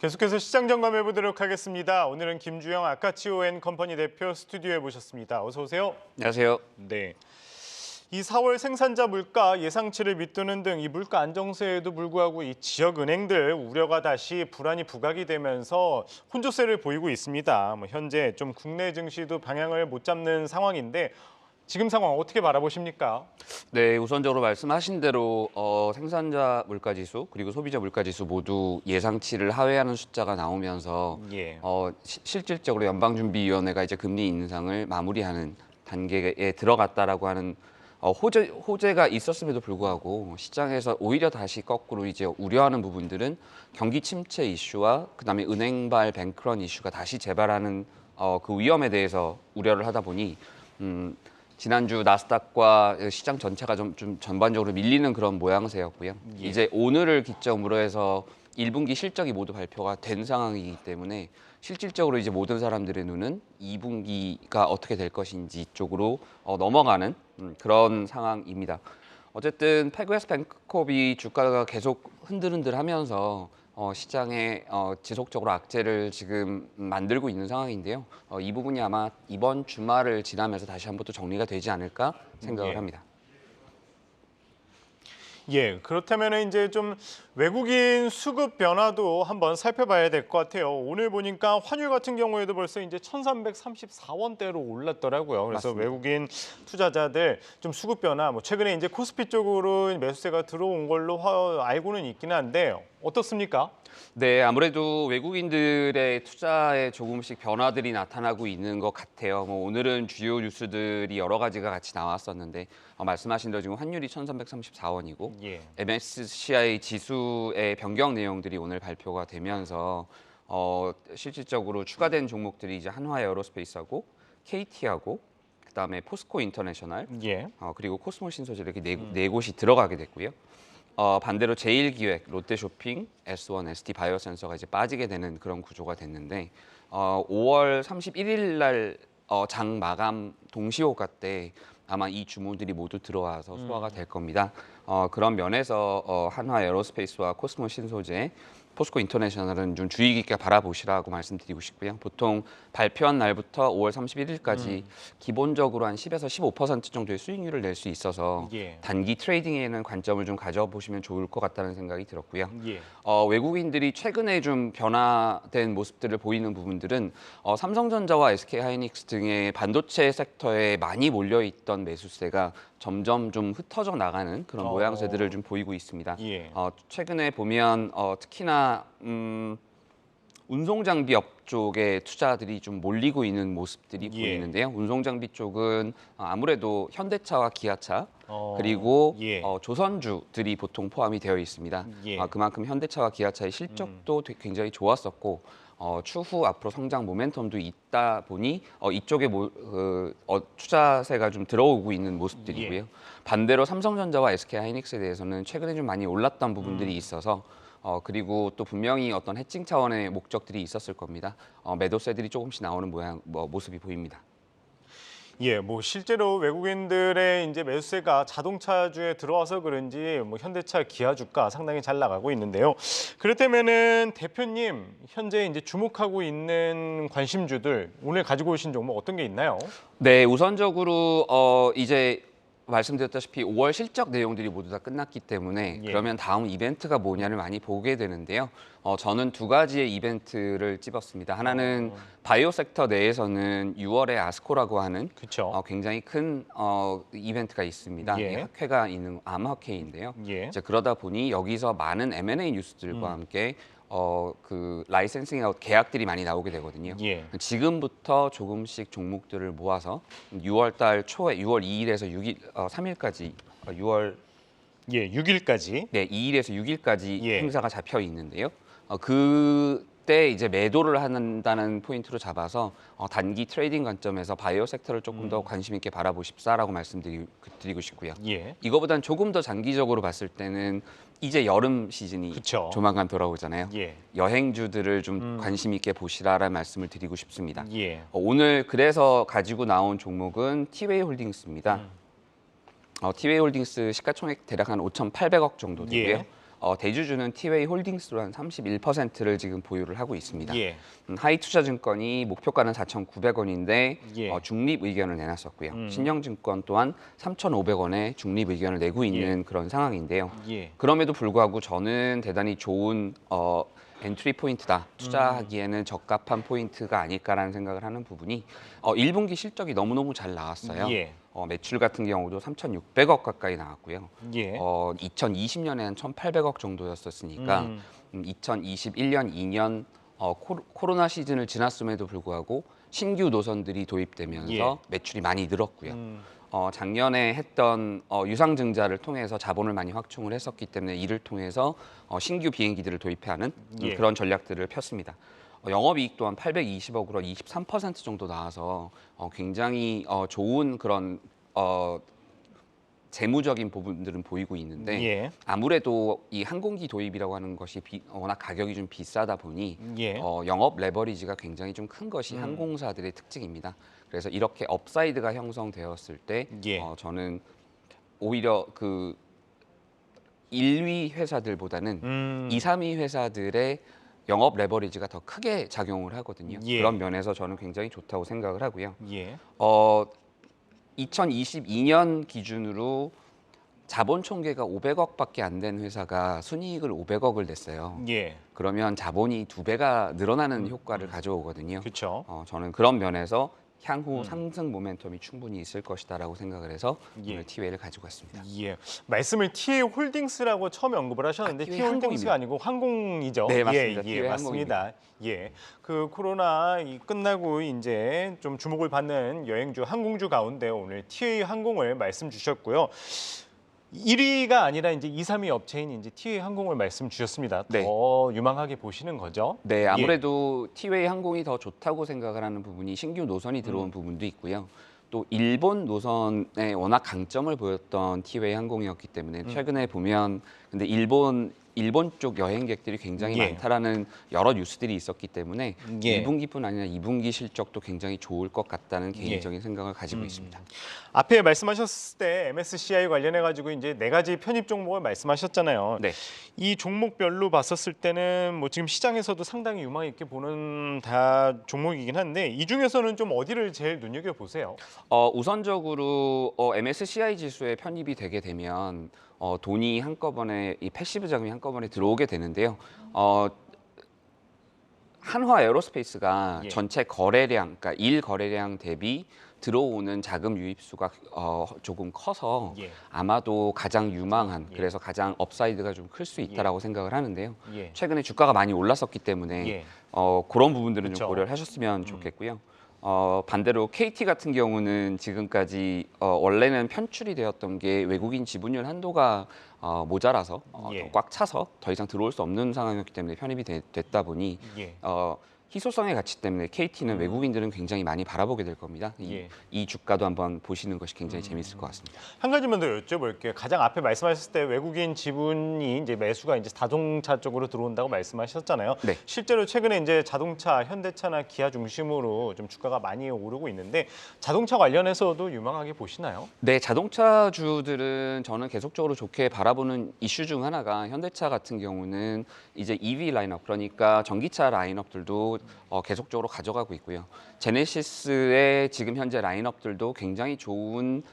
계속해서 시장 점검해 보도록 하겠습니다. 오늘은 김주영 아카치오 앤 컴퍼니 대표 스튜디오에 모셨습니다. 어서 오세요. 안녕하세요. 네. 이 4월 생산자 물가 예상치를 밑도는 등 이 물가 안정세에도 불구하고 이 지역 은행들 우려가 다시 불안이 부각이 되면서 혼조세를 보이고 있습니다. 현재 좀 국내 증시도 방향을 못 잡는 상황인데 지금 상황 어떻게 바라보십니까? 네, 우선적으로 말씀하신 대로 생산자 물가지수 그리고 소비자 물가지수 모두 예상치를 하회하는 숫자가 나오면서 예. 실질적으로 연방준비위원회가 이제 금리 인상을 마무리하는 단계에 들어갔다라고 하는 호재가 있었음에도 불구하고 시장에서 오히려 다시 거꾸로 이제 우려하는 부분들은 경기 침체 이슈와 그다음에 은행발 뱅크런 이슈가 다시 재발하는 그 위험에 대해서 우려를 하다 보니 지난주 나스닥과 시장 전체가 좀 전반적으로 밀리는 그런 모양새였고요. 예. 이제 오늘을 기점으로 해서 1분기 실적이 모두 발표가 된 상황이기 때문에 실질적으로 이제 모든 사람들의 눈은 2분기가 어떻게 될 것인지 쪽으로 넘어가는 그런 상황입니다. 어쨌든 패그웨스트 뱅크컵이 주가가 계속 흔들흔들하면서 시장에 지속적으로 악재를 지금 만들고 있는 상황인데요. 이 부분이 아마 이번 주말을 지나면서 다시 한번 또 정리가 되지 않을까 생각을 합니다. 예, 그렇다면 이제 좀 외국인 수급 변화도 한번 살펴봐야 될 것 같아요. 오늘 보니까 환율 같은 경우에도 벌써 이제 1,334원대로 올랐더라고요. 그래서 맞습니다. 외국인 투자자들 좀 수급 변화, 최근에 이제 코스피 쪽으로 매수세가 들어온 걸로 알고는 있기는 한데 어떻습니까? 네, 아무래도 외국인들의 투자에 조금씩 변화들이 나타나고 있는 것 같아요. 오늘은 주요 뉴스들이 여러 가지가 같이 나왔었는데 말씀하신 대로 지금 환율이 1,334원이고 예. MSCI 지수의 변경 내용들이 오늘 발표가 되면서 실질적으로 추가된 종목들이 이제 한화 에어로스페이스하고 KT하고 그다음에 포스코 인터내셔널 예. 그리고 코스모 신소재 이렇게 네 곳이 들어가게 됐고요. 반대로 제일기획, 롯데쇼핑, S1, ST 바이오센서가 이제 빠지게 되는 그런 구조가 됐는데 5월 31일 날 장 마감 동시호가 때 아마 이 주문들이 모두 들어와서 소화가 될 겁니다. 그런 면에서 한화 에어로스페이스와 코스모 신소재, 포스코 인터내셔널은 좀 주의 깊게 바라보시라고 말씀드리고 싶고요. 보통 발표한 날부터 5월 31일까지 기본적으로 한 10에서 15% 정도의 수익률을 낼 수 있어서 예. 단기 트레이딩에는 관점을 좀 가져보시면 좋을 것 같다는 생각이 들었고요. 예. 외국인들이 최근에 좀 변화된 모습들을 보이는 부분들은 삼성전자와 SK하이닉스 등의 반도체 섹터에 많이 몰려있던 매수세가 점점 좀 흩어져 나가는 그런 모양새들을 좀 보이고 있습니다. 예. 최근에 보면 특히나 운송장비업 쪽에 투자들이 좀 몰리고 있는 모습들이 예. 보이는데요. 운송장비 쪽은 아무래도 현대차와 기아차 그리고 그리고 조선주들이 보통 포함이 되어 있습니다. 예. 그만큼 현대차와 기아차의 실적도 굉장히 좋았었고 추후 앞으로 성장 모멘텀도 있다 보니 이쪽에 투자세가 좀 들어오고 있는 모습들이고요. 예. 반대로 삼성전자와 SK하이닉스에 대해서는 최근에 좀 많이 올랐던 부분들이 있어서 그리고 또 분명히 어떤 해칭 차원의 목적들이 있었을 겁니다. 매도세들이 조금씩 나오는 모습이 보입니다. 예, 실제로 외국인들의 이제 매수세가 자동차주에 들어와서 그런지 현대차, 기아 주가 상당히 잘 나가고 있는데요. 그렇다면은 대표님 현재 이제 주목하고 있는 관심주들 오늘 가지고 오신 종목 어떤 게 있나요? 네, 우선적으로 이제 말씀드렸다시피 5월 실적 내용들이 모두 다 끝났기 때문에 예. 그러면 다음 이벤트가 뭐냐를 많이 보게 되는데요. 저는 두 가지의 이벤트를 찝었습니다. 하나는 바이오 섹터 내에서는 6월에 아스코라고 하는 그렇죠. 굉장히 큰 이벤트가 있습니다. 예. 이 학회가 있는 암학회인데요. 예. 이제 그러다 보니 여기서 많은 M&A 뉴스들과 함께 그 라이센싱아웃 계약들이 많이 나오게 되거든요. 예. 지금부터 조금씩 종목들을 모아서 6월 달 초에 6월 2일에서 6일 3일까지 6월 예, 6일까지. 네, 2일에서 6일까지 예. 행사가 잡혀 있는데요. 그때 이제 매도를 한다는 포인트로 잡아서 단기 트레이딩 관점에서 바이오 섹터를 조금 더 관심 있게 바라보십사라고 말씀드리고 싶고요. 예. 이거보단 조금 더 장기적으로 봤을 때는 이제 여름 시즌이 그쵸. 조만간 돌아오잖아요. 예. 여행주들을 좀 관심 있게 보시라라는 말씀을 드리고 싶습니다. 예. 오늘 그래서 가지고 나온 종목은 티웨이 홀딩스입니다. 티웨이 홀딩스 시가총액 대략 한 5,800억 정도 되고요. 예. 대주주는 티웨이 홀딩스로 한 31%를 지금 보유를 하고 있습니다. 예. 하이투자증권이 목표가는 4,900원인데 예. 중립 의견을 내놨었고요. 신영증권 또한 3,500원에 중립 의견을 내고 있는 그런 상황인데요. 예. 그럼에도 불구하고 저는 대단히 좋은 엔트리 포인트다. 투자하기에는 적합한 포인트가 아닐까라는 생각을 하는 부분이 1분기 실적이 너무너무 잘 나왔어요. 예. 매출 같은 경우도 3,600억 가까이 나왔고요. 예. 2020년에 한 1,800억 정도였었으니까 2021년, 2년 코로나 시즌을 지났음에도 불구하고 신규 노선들이 도입되면서 예. 매출이 많이 늘었고요. 작년에 했던 유상증자를 통해서 자본을 많이 확충을 했었기 때문에 이를 통해서 신규 비행기들을 도입하는 예. 그런 전략들을 폈습니다. 영업이익 또한 820억으로 23% 정도 나와서 굉장히 좋은 그런 재무적인 부분들은 보이고 있는데 예. 아무래도 이 항공기 도입이라고 하는 것이 워낙 가격이 좀 비싸다 보니 예. 영업 레버리지가 굉장히 좀 큰 것이 항공사들의 특징입니다. 그래서 이렇게 업사이드가 형성되었을 때 예. 저는 오히려 그 1위 회사들보다는 2, 3위 회사들의 영업 레버리지가 더 크게 작용을 하거든요. 예. 그런 면에서 저는 굉장히 좋다고 생각을 하고요. 예. 2022년 기준으로 자본 총계가 500억밖에 안 된 회사가 순이익을 500억을 냈어요. 예. 그러면 자본이 2배가 늘어나는 효과를 가져오거든요. 그렇죠. 저는 그런 면에서 향후 상승 모멘텀이 충분히 있을 것이다라고 생각을 해서 예. 오늘 티웨이를 가지고 왔습니다. 예. 말씀을 티웨이 홀딩스라고 처음에 언급을 하셨는데 티웨이 티웨이 홀딩스가 항공입니다. 아니고 항공이죠. 네, 맞습니다. 예, 티웨이 맞습니다. 예. 그 코로나 끝나고 이제 좀 주목을 받는 여행주, 항공주 가운데 오늘 티웨이 항공을 말씀 주셨고요. 1위가 아니라 이제 2, 3위 업체인 이제 티웨이 항공을 말씀 주셨습니다. 네. 더 유망하게 보시는 거죠? 네, 아무래도 티웨이 항공이 더 좋다고 생각을 하는 부분이 신규 노선이 들어온 부분도 있고요. 또 일본 노선에 워낙 강점을 보였던 티웨이 항공이었기 때문에 최근에 보면 근데 일본 쪽 여행객들이 굉장히 예. 많다라는 여러 뉴스들이 있었기 때문에 예. 1분기뿐 아니라 2분기 실적도 굉장히 좋을 것 같다는 개인적인 생각을 가지고 있습니다. 앞에 말씀하셨을 때 MSCI 관련해 가지고 이제 4가지 편입 종목을 말씀하셨잖아요. 네. 이 종목별로 봤었을 때는 뭐 지금 시장에서도 상당히 유망 있게 보는 다 종목이긴 한데 이 중에서는 좀 어디를 제일 눈여겨 보세요? 우선적으로 MSCI 지수에 편입이 되게 되면 돈이 한꺼번에 이 패시브 자금이 한꺼번에 들어오게 되는데요. 한화 에어로스페이스가 예. 전체 거래량, 그러니까 일 거래량 대비 들어오는 자금 유입수가 조금 커서 예. 아마도 가장 유망한 예. 그래서 가장 업사이드가 좀 클 수 있다라고 생각을 하는데요. 예. 최근에 주가가 많이 올랐었기 때문에 예. 그런 부분들은 그쵸. 좀 고려를 하셨으면 좋겠고요. 반대로 KT 같은 경우는 지금까지 원래는 편출이 되었던 게 외국인 지분율 한도가 모자라서 예. 꽉 차서 더 이상 들어올 수 없는 상황이었기 때문에 편입이 됐다 보니 예. 희소성의 가치 때문에 KT는 외국인들은 굉장히 많이 바라보게 될 겁니다. 예. 이 주가도 한번 보시는 것이 굉장히 재밌을 것 같습니다. 한 가지만 더 여쭤볼게요. 가장 앞에 말씀하셨을 때 외국인 지분이 이제 매수가 이제 자동차 쪽으로 들어온다고 말씀하셨잖아요. 네. 실제로 최근에 이제 자동차, 현대차나 기아 중심으로 좀 주가가 많이 오르고 있는데 자동차 관련해서도 유망하게 보시나요? 네, 자동차주들은 저는 계속적으로 좋게 바라보는 이슈 중 하나가 현대차 같은 경우는 이제 EV 라인업, 그러니까 전기차 라인업들도 계속적으로 가져가고 있고요. 제네시스의 지금 현재 라인업들도 굉장히 좋은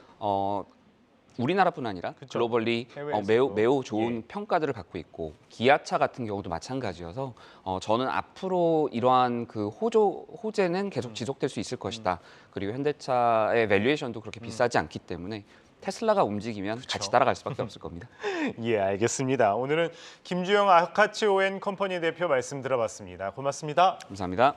우리나라뿐 아니라 그쵸. 글로벌리 해외에서도. 매우 좋은 예. 평가들을 받고 있고 기아차 같은 경우도 마찬가지여서 저는 앞으로 이러한 그 호재는 계속 지속될 수 있을 것이다. 그리고 현대차의 밸류에이션도 그렇게 비싸지 않기 때문에 테슬라가 움직이면 같이 따라갈 수밖에 없을 겁니다. 예, 알겠습니다. 오늘은 김주영 아카츠 오앤 컴퍼니 대표 말씀 들어봤습니다. 고맙습니다. 감사합니다.